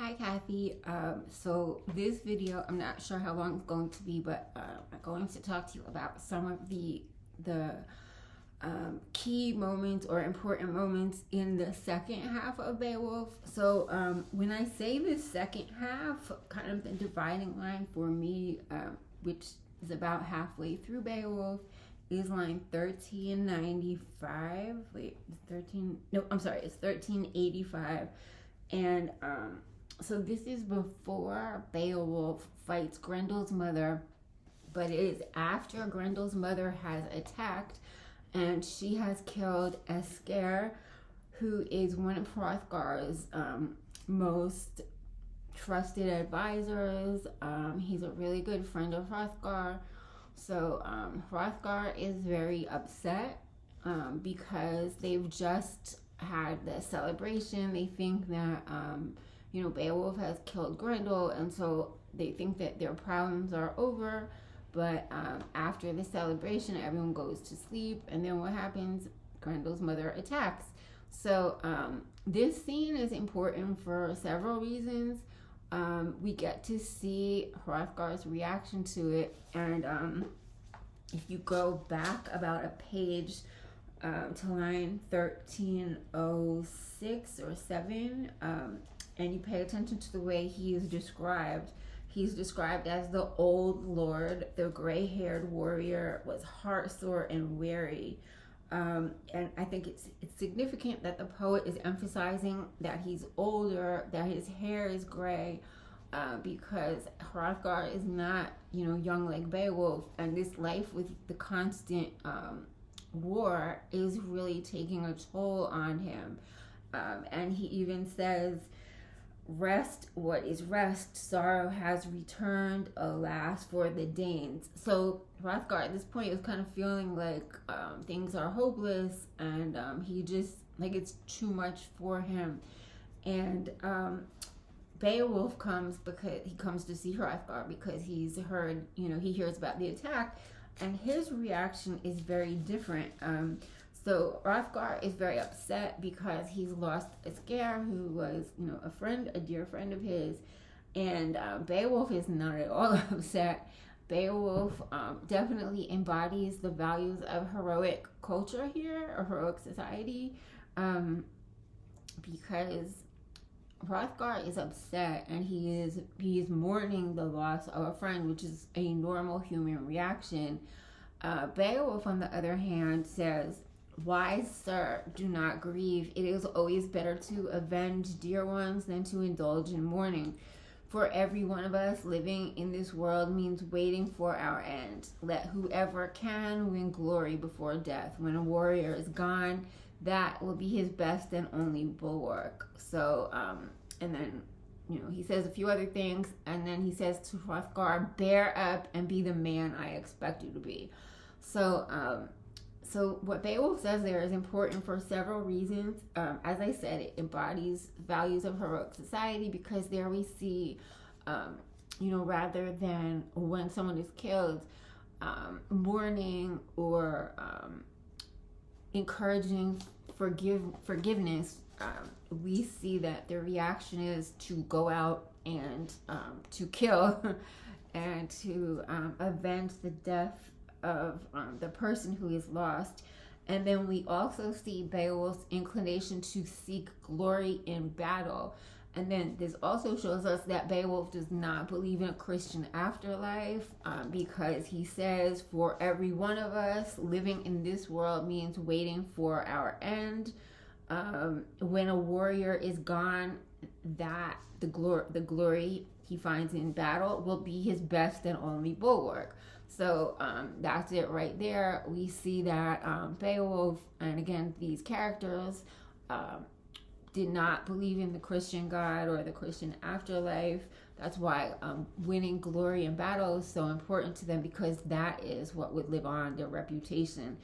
Hi Kathy. So this video, I'm not sure how long it's going to be, but I'm going to talk to you about some of the key moments or important moments in the second half of Beowulf. So when I say the second half, kind of the dividing line for me, which is about halfway through Beowulf, is line 1395. Wait, it's 13. No, I'm sorry, it's 1385, and so this is before Beowulf fights Grendel's mother, but it is after Grendel's mother has attacked and she has killed Esker, who is one of Hrothgar's most trusted advisors. He's a really good friend of Hrothgar. So Hrothgar is very upset because they've just had the celebration. They think that Beowulf has killed Grendel, and so they think that their problems are over. But after the celebration, everyone goes to sleep, and then what happens? Grendel's mother attacks. So this scene is important for several reasons. We get to see Hrothgar's reaction to it, and if you go back about a page to line 1306 or 7, and you pay attention to the way he is described. He's described as the old lord, the gray-haired warrior, was heartsore and weary. And I think it's significant that the poet is emphasizing that he's older, that his hair is gray, because Hrothgar is not, young like Beowulf, and this life with the constant war is really taking a toll on him. And he even says, "Rest, what is rest? Sorrow has returned, alas for the Danes." So Hrothgar at this point is kind of feeling like things are hopeless, and he just, like, it's too much for him. And Beowulf comes to see Hrothgar because he's heard, he hears about the attack, and his reaction is very different. So Hrothgar is very upset because he's lost Esker, who was, a dear friend of his. And Beowulf is not at all upset. Beowulf definitely embodies the values of heroic culture here, or heroic society, because Hrothgar is upset and he is mourning the loss of a friend, which is a normal human reaction. Beowulf, on the other hand, says, "Wise sir, do not grieve. It is always better to avenge dear ones than to indulge in mourning. For every one of us living in this world means waiting for our end. Let whoever can win glory before death. When a warrior is gone, that will be his best and only bulwark." So, and then, he says a few other things, and then he says to Hrothgar, "Bear up and be the man I expect you to be." So what Beowulf says there is important for several reasons. As I said, it embodies values of heroic society, because there we see, rather than when someone is killed, mourning or encouraging forgiveness, we see that their reaction is to go out and to kill and to avenge the death of the person who is lost. And then we also see Beowulf's inclination to seek glory in battle. And then this also shows us that Beowulf does not believe in a Christian afterlife, because he says, for every one of us living in this world means waiting for our end. When a warrior is gone, that the glory he finds in battle will be his best and only bulwark. So that's it right there. We see that Beowulf, and again, these characters did not believe in the Christian God or the Christian afterlife. That's why winning glory in battle is so important to them, because that is what would live on their reputation.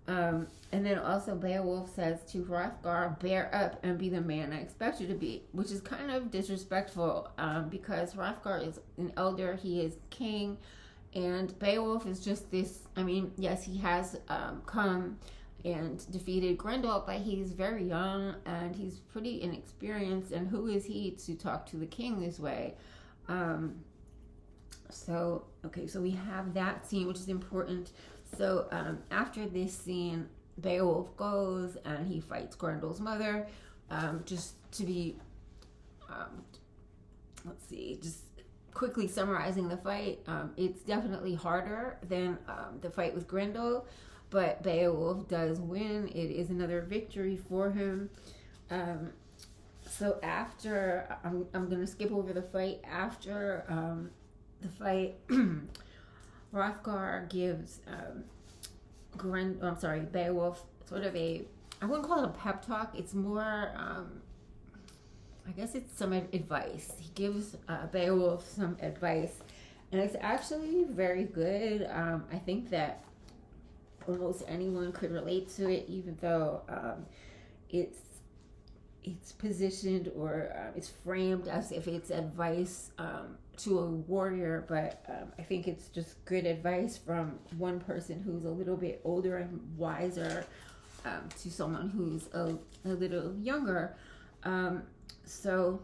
And then also Beowulf says to Hrothgar, "Bear up and be the man I expect you to be," which is kind of disrespectful, because Hrothgar is an elder, he is king, and Beowulf is just this, yes, he has come and defeated Grendel, but he's very young and he's pretty inexperienced. And who is he to talk to the king this way? So we have that scene, which is important. So after this scene, Beowulf goes and he fights Grendel's mother. Just to be, just quickly summarizing the fight, it's definitely harder than the fight with Grendel, but Beowulf does win. It is another victory for him. So after, I'm going to skip over the fight. After the fight, Hrothgar gives Beowulf sort of I wouldn't call it a pep talk. It's more, I guess it's some advice. He gives Beowulf some advice, and it's actually very good. I think that almost anyone could relate to it, even though it's positioned or it's framed as if it's advice to a warrior, but I think it's just good advice from one person who's a little bit older and wiser to someone who's a little younger. So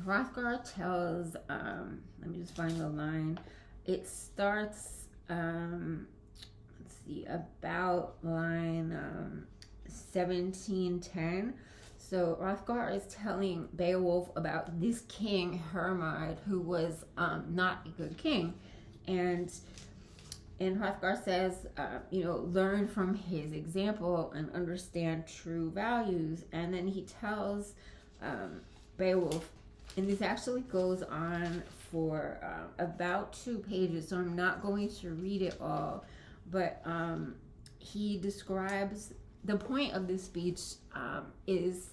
Hrothgar tells, let me just find the line. It starts, about line 1710. So Hrothgar is telling Beowulf about this king Hermod, who was not a good king, and Hrothgar says, learn from his example and understand true values. And then he tells Beowulf, and this actually goes on for about 2 pages, so I'm not going to read it all, but he describes the point of this speech is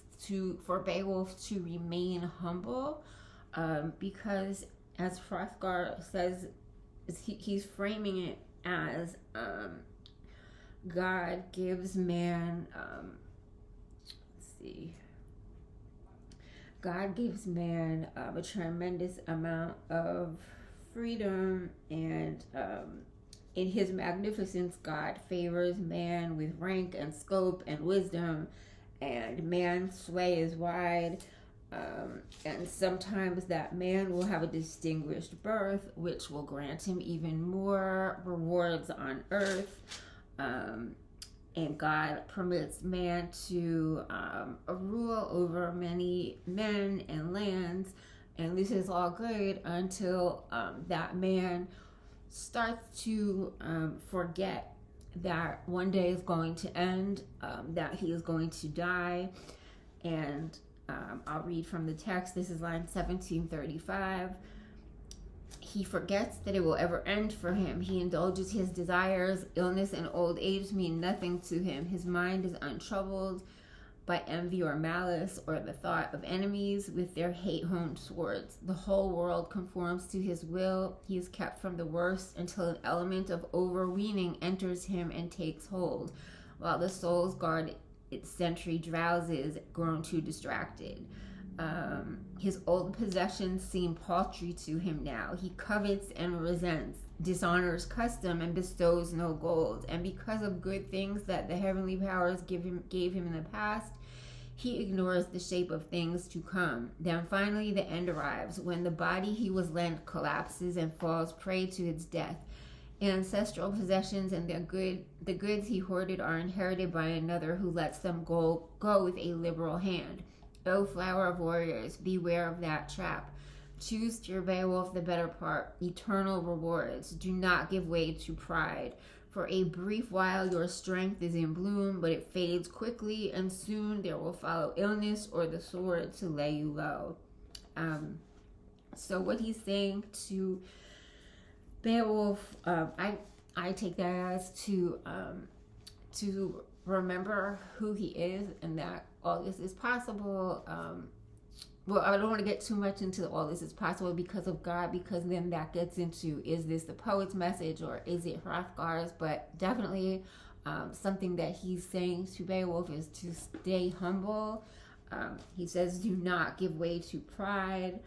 for Beowulf to remain humble, because as Hrothgar says, he's framing it as God gives man, God gives man a tremendous amount of freedom, and in his magnificence, God favors man with rank and scope and wisdom, and man's sway is wide. And sometimes that man will have a distinguished birth, which will grant him even more rewards on earth. And God permits man to rule over many men and lands. And this is all good until that man starts to forget that one day is going to end, that he is going to die. And I'll read from the text. This is line 1735. He forgets that it will ever end for him. He indulges his desires. Illness and old age mean nothing to him. His mind is untroubled by envy or malice or the thought of enemies with their hate-honed swords. The whole world conforms to his will. He is kept from the worst until an element of overweening enters him and takes hold, while the soul's guard its sentry drowses, grown too distracted. His old possessions seem paltry to him now. He covets and resents, dishonors custom, and bestows no gold. And because of good things that the heavenly powers gave him in the past, he ignores the shape of things to come. Then finally the end arrives, when the body he was lent collapses and falls prey to its death. Ancestral possessions and the goods he hoarded are inherited by another who lets them go with a liberal hand. O flower of warriors, beware of that trap. Choose, dear Beowulf, the better part, eternal rewards. Do not give way to pride. For a brief while your strength is in bloom, but it fades quickly, and soon there will follow illness or the sword to lay you low. So what he's saying to Beowulf, I take that as to remember who he is and that all this is possible. Well, I don't want to get too much into all this is possible because of God, because then that gets into, is this the poet's message or is it Hrothgar's? But definitely something that he's saying to Beowulf is to stay humble. He says, do not give way to pride.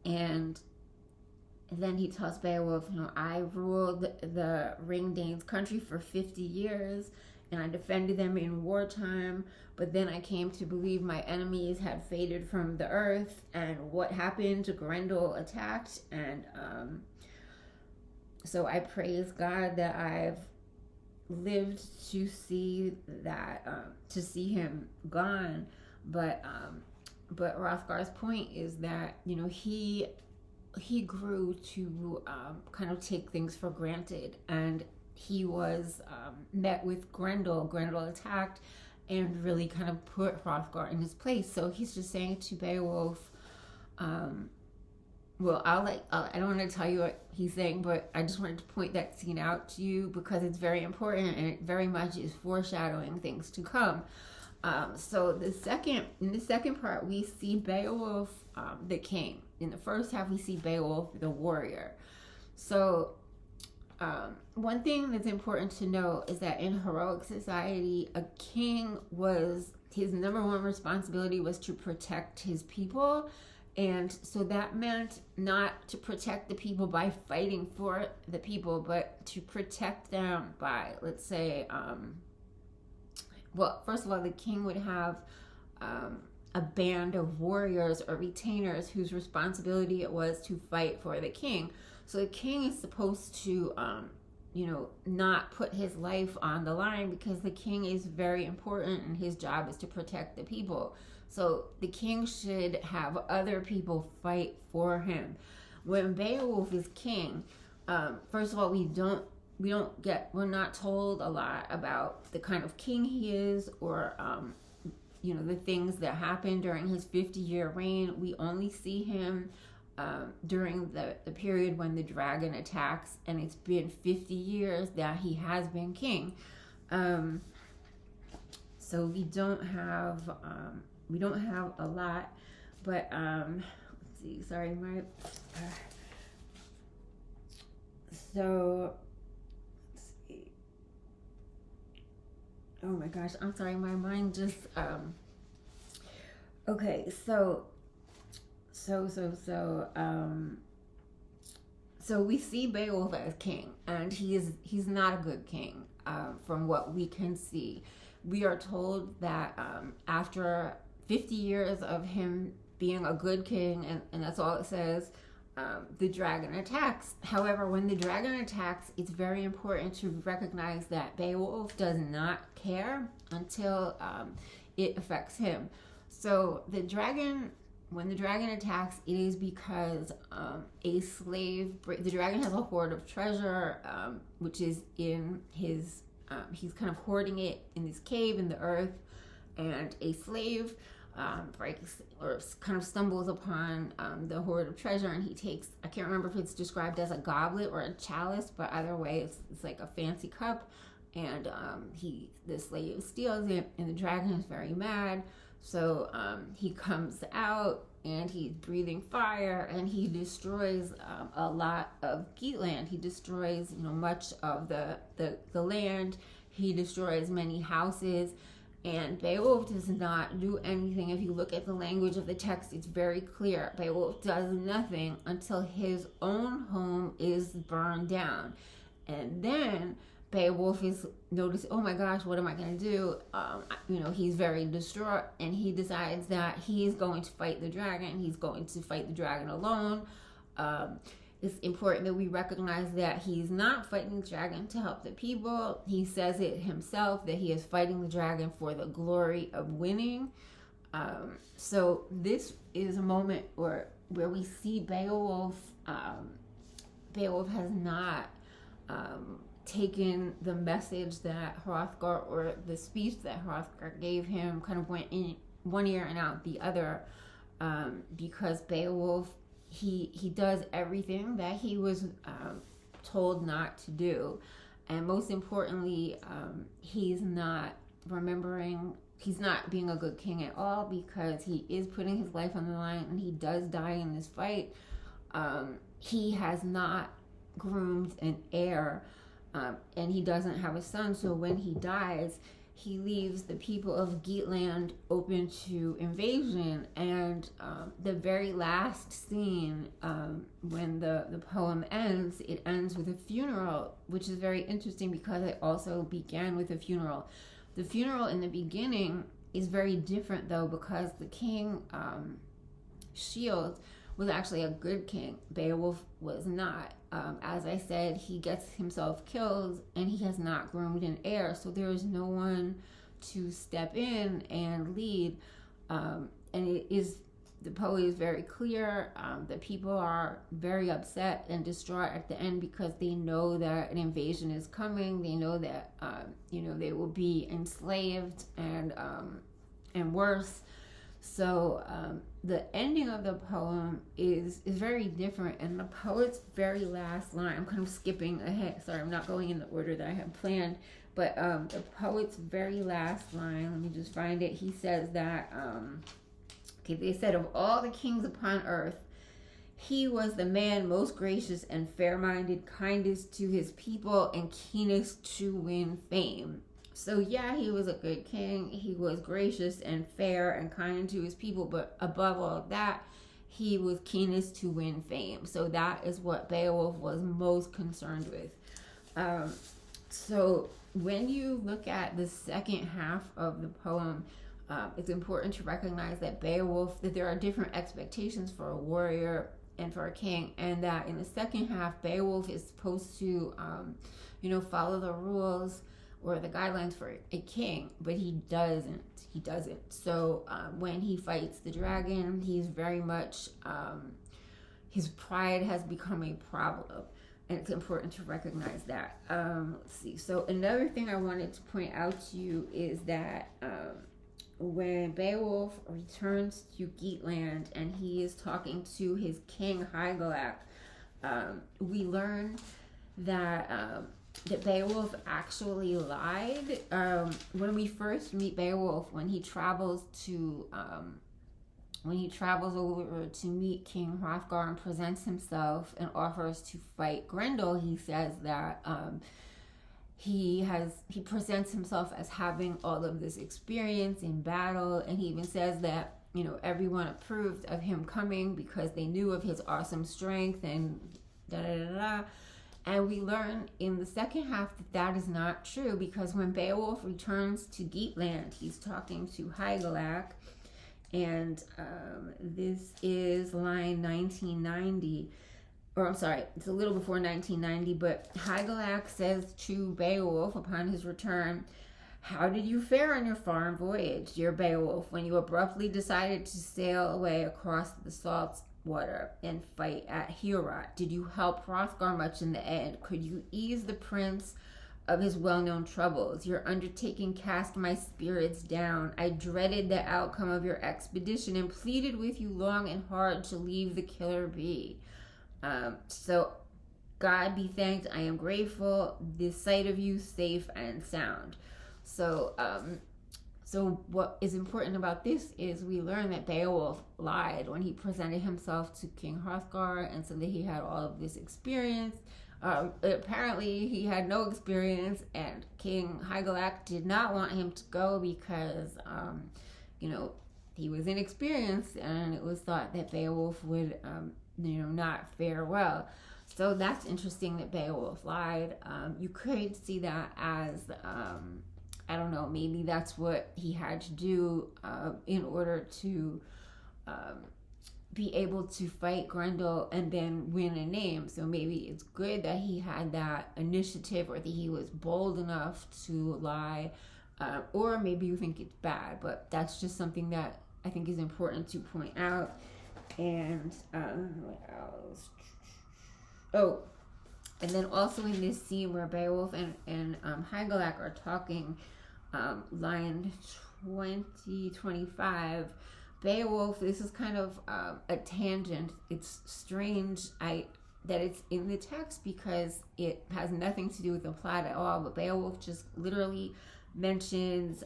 And And then he tells Beowulf, I ruled the Ring Danes country for 50 years and I defended them in wartime, but then I came to believe my enemies had faded from the earth. And what happened? Grendel attacked, and so I praise God that I've lived to see that, to see him gone. But Hrothgar's point is that he grew to kind of take things for granted, and he was met with Grendel. Grendel attacked and really kind of put Hrothgar in his place. So he's just saying to Beowulf, well, I don't want to tell you what he's saying, but I just wanted to point that scene out to you because it's very important and it very much is foreshadowing things to come. So in the second part, we see Beowulf, the king. In the first half, we see Beowulf, the warrior. So one thing that's important to know is that in heroic society, a king his number one responsibility was to protect his people. And so that meant not to protect the people by fighting for the people, but to protect them by, let's say, well, first of all, the king would have a band of warriors or retainers whose responsibility it was to fight for the king. So the king is supposed to, not put his life on the line because the king is very important and his job is to protect the people. So the king should have other people fight for him. When Beowulf is king, first of all, we're not told a lot about the kind of king he is, or the things that happened during his 50-year reign. We only see him during the period when the dragon attacks, and it's been 50 years that he has been king. So we don't have a lot, but let's see. Sorry, so let's see. Oh my gosh, I'm sorry, my mind just okay, so we see Beowulf as king, and he's not a good king, from what we can see. We are told that after 50 years of him being a good king, and that's all it says, the dragon attacks. However, when the dragon attacks, it's very important to recognize that Beowulf does not care until it affects him. So when the dragon attacks, it is because the dragon has a hoard of treasure, which is in his, he's kind of hoarding it in this cave in the earth, and a slave breaks or kind of stumbles upon the hoard of treasure, and he takes, I can't remember if it's described as a goblet or a chalice, but either way, it's like a fancy cup, and the slave steals it, and the dragon is very mad. So he comes out and he's breathing fire, and he destroys a lot of Geatland. He destroys much of the land. He destroys many houses, and Beowulf does not do anything. If you look at the language of the text, it's very clear. Beowulf does nothing until his own home is burned down, and then Beowulf is noticing, oh my gosh, what am I going to do? He's very distraught, and he decides that he's going to fight the dragon. He's going to fight the dragon alone. It's important that we recognize that he's not fighting the dragon to help the people. He says it himself, that he is fighting the dragon for the glory of winning. So this is a moment where we see Beowulf. Beowulf has not taken the message that Hrothgar, or the speech that Hrothgar gave him, kind of went in one ear and out the other, because Beowulf, he does everything that he was told not to do, and most importantly, he's not being a good king at all, because he is putting his life on the line, and he does die in this fight. He has not groomed an heir, and he doesn't have a son, so when he dies, he leaves the people of Geatland open to invasion. And the very last scene, when the poem ends, it ends with a funeral, which is very interesting because it also began with a funeral. The funeral in the beginning is very different, though, because the king, Shield, was actually a good king. Beowulf was not. As I said, he gets himself killed and he has not groomed an heir, so there is no one to step in and lead. And the poet is very clear that people are very upset and distraught at the end because they know that an invasion is coming. They know that they will be enslaved and worse. So the ending of the poem is very different, and the poet's very last line, I'm kind of skipping ahead, sorry, I'm not going in the order that I had planned, but the poet's very last line, let me just find it, he says that, they said, of all the kings upon earth, he was the man most gracious and fair-minded, kindest to his people, and keenest to win fame. So yeah, he was a good king. He was gracious and fair and kind to his people, but above all that, he was keenest to win fame. So that is what Beowulf was most concerned with. So when you look at the second half of the poem, it's important to recognize that that there are different expectations for a warrior and for a king, and that in the second half, Beowulf is supposed to, follow the rules or the guidelines for a king, but he doesn't. So when he fights the dragon, he's very much, his pride has become a problem, and it's important to recognize that. Let's see. So another thing I wanted to point out to you is that when Beowulf returns to Geatland and he is talking to his king Hygelac, we learn that Beowulf actually lied. When we first meet Beowulf, when he travels over to meet King Hrothgar and presents himself and offers to fight Grendel, he says that he presents himself as having all of this experience in battle, and he even says that everyone approved of him coming because they knew of his awesome strength and da da da da. And we learn in the second half that is not true, because when Beowulf returns to Geatland, he's talking to Hygelac, and this is line 1990, or I'm sorry, it's a little before 1990, but Hygelac says to Beowulf upon his return, "How did you fare on your foreign voyage, dear Beowulf, when you abruptly decided to sail away across the salt water and fight at Heorot? Did you help Hrothgar much in the end? Could you ease the prince of his well-known troubles? Your undertaking cast my spirits down. I dreaded the outcome of your expedition and pleaded with you long and hard to leave the killer be. So God be thanked, I am grateful. The sight of you safe and sound." So what is important about this is we learn that Beowulf lied when he presented himself to King Hrothgar and said that he had all of this experience. Apparently he had no experience, and King Hygelac did not want him to go because, he was inexperienced, and it was thought that Beowulf would, not fare well. So that's interesting that Beowulf lied. You could see that as, I don't know, maybe that's what he had to do in order to be able to fight Grendel and then win a name. So maybe it's good that he had that initiative, or that he was bold enough to lie, or maybe you think it's bad, but that's just something that I think is important to point out. And what else? Oh, and then also in this scene where Beowulf and Hygelac are talking, line 25, Beowulf, this is kind of a tangent. It's strange that it's in the text because it has nothing to do with the plot at all, but Beowulf just literally mentions,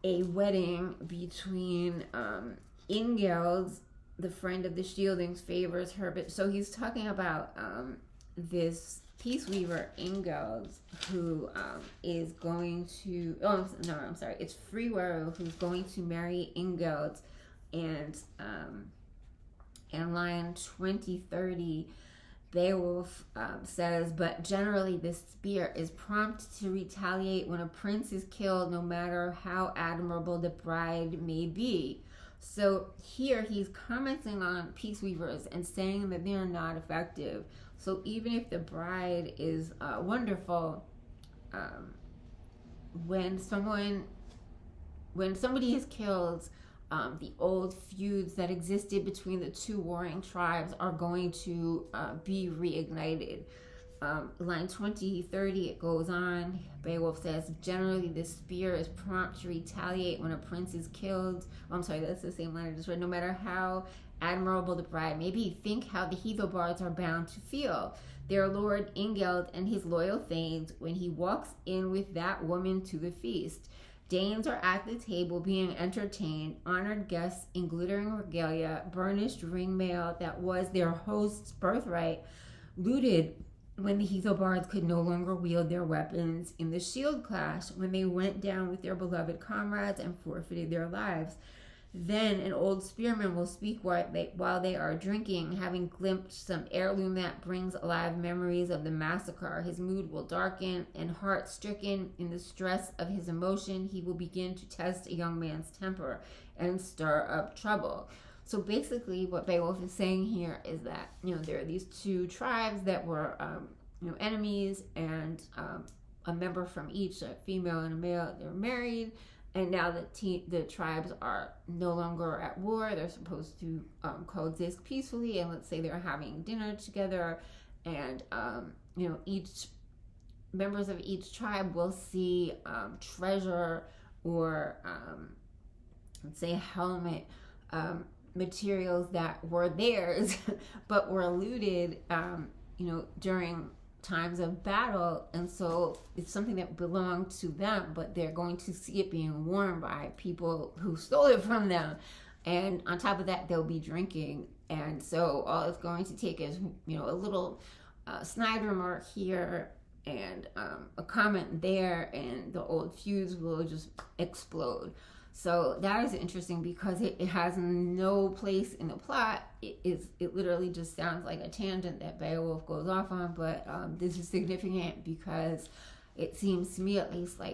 a wedding between Ingeld, the friend of the Shieldings, favors her. But so he's talking about this Peace Weaver Ingold, who is going to, oh no, I'm sorry, it's Freewaro who's going to marry Ingold, and in line 2030, Beowulf says, but generally this spear is prompt to retaliate when a prince is killed, no matter how admirable the bride may be. So here he's commenting on Peace Weavers and saying that they're not effective. So even if the bride is wonderful, when somebody is killed, the old feuds that existed between the two warring tribes are going to be reignited. Line 2030, it goes on. Beowulf says, generally the spear is prompt to retaliate when a prince is killed. Oh, I'm sorry, that's the same line I just read. No matter how admirable the bride may be, think how the Heathobards are bound to feel. Their lord Ingeld and his loyal thanes when he walks in with that woman to the feast. Danes are at the table being entertained, honored guests in glittering regalia, burnished ring mail that was their host's birthright, looted when the Heathobards could no longer wield their weapons, in the shield clash when they went down with their beloved comrades and forfeited their lives. Then an old spearman will speak while they are drinking, having glimpsed some heirloom that brings alive memories of the massacre. His mood will darken, and heart-stricken in the stress of his emotion, he will begin to test a young man's temper and stir up trouble. So basically what Beowulf is saying here is that, there are these two tribes that were, enemies, and a member from each, a female and a male, they're married. And now the tribes are no longer at war. They're supposed to coexist peacefully. And let's say they're having dinner together, and each members of each tribe will see treasure or let's say helmet materials that were theirs, but were looted, during times of battle, and so it's something that belonged to them, but they're going to see it being worn by people who stole it from them. And on top of that, they'll be drinking, and so all it's going to take is a little snide remark here and a comment there, and the old feuds will just explode. So that is interesting because it has no place in the plot. It literally just sounds like a tangent that Beowulf goes off on, but this is significant because it seems to me at least like